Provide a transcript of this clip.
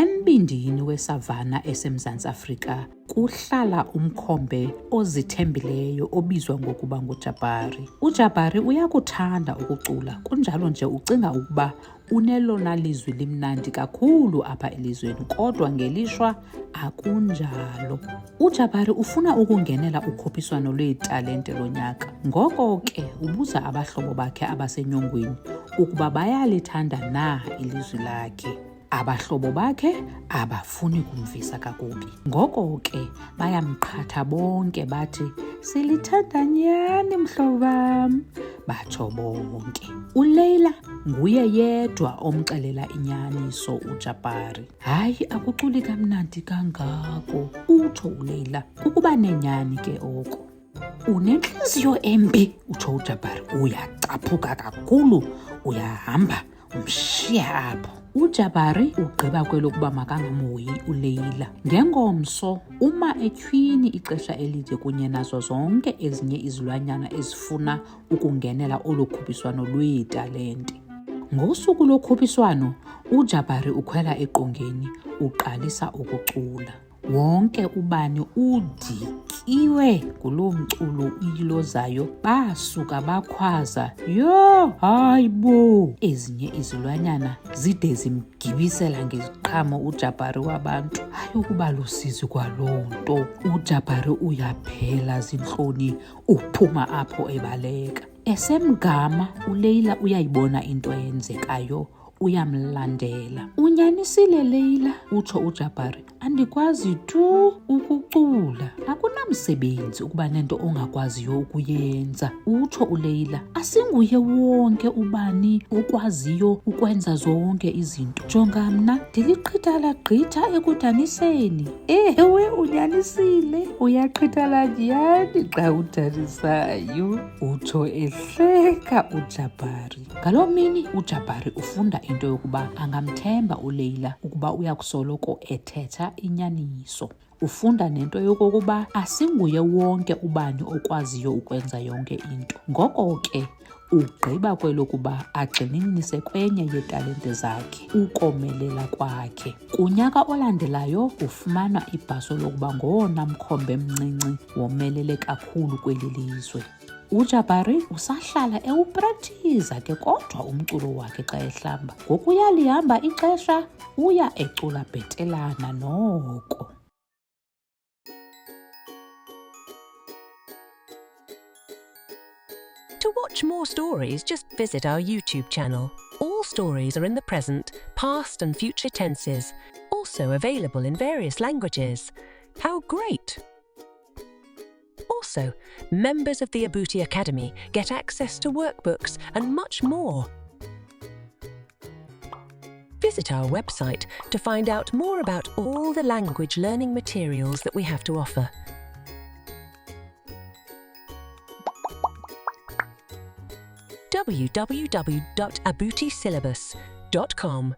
Embindini wesavana eseMzantsi Afrika kuhlala umkhombe ozithembileyo obizwa ngokuba nguJabari. UJabari uyakuthanda ukucula, kunjalo nje ucinga ukuba unelona lizwi limnandi kakhulu apha elizweni, kodwa ngelishwa akunjalo. UJabari ufuna ukungenela ukhuphiswano lweetalente lonyaka, ngoko ke ubuza abahlobo bakhe abasenyongweni ukuba bayalithanda na ilizwi lakhe. Abahlobo bakhe abafuni kumvisa kakubi, ngoko ke bayamqhatha bonke bathi, "Silithanda nyani mhlobo wam," batsho bonke. uLeila nguye yedwa omxelela inyaniso uJabari. "Hayi, akuculi kamnandi kangako," utsho uLeila. "Ukuba nenyani ke oko." "Unentliziyo embi," utsho uJabari. "Uyacaphuka kakhulu, uyahamba umshiye apho." uJabari ugqiba kwelokuba makangamhoyi uLeila. Ngengomso uma etyhwini ixesha elide kunye nazo zonke ezinye izilwanyana ezifuna ukungenela olu khuphiswano lweetalente. Ngosuku lokhuphiswano uJabari ukhwela eqongeni uqalisa ukucula. Wonke ubani udikiwe nguloo mculo uyilozayo, basuka bakhwaza, "Yho, hayi bo!" Ezinye izilwanyana zide zimgibisela ngeziqhamo uJabari wabantu. Hayi, ukuba lusizi kwaloo nto. uJabari uyaphela zintloni, uphuma apho ebaleka. Esemgama uLeila uyayibona into eyenzekayo, uyamlandela. "Unyanisile Leila," utsho uJabari. "Andikwazi tu ukucula." "Akunamsebenzi ukuba nento ongakwaziyo ukuyenza," utsho uLeila. "Asinguye wonke ubani okwaziyo ukwenza zonke izinto. Jonga mna, ndiliqhithalagqitha ekudaniseni." "Ewe, unyanisile, uyaqhithala nyhani xa udanisayo," utsho ehleka uJabari. Ngaloo mini uJabari ufunda into yokuba angamthemba uLeila ukuba uyakusoloko ethetha inyaniso. Ufunda nento yokokuba asinguye wonke ubani okwaziyo ukwenza yonke into. Ngoko ke ugqiba kwelokuba agxininise kwenye yeetalente zakhe, ukomelela kwakhe. Kunyaka olandelayo ufumana ibhaso lokuba ngowona mkhombe mncinci womelele kakhulu kweli lizwe. uJabari usahlala ewupraktiza ke kodwa umculo wakhe xa ehlamba. Ngokuya lihamba ixesha uya ecula bhetelana noko. To watch more stories, just visit our YouTube channel. All stories are in the present, past and future tenses, also available in various languages. How great! Also, members of the Abuti Academy get access to workbooks and much more. Visit our website to find out more about all the language learning materials that we have to offer. www.abutisyllabus.com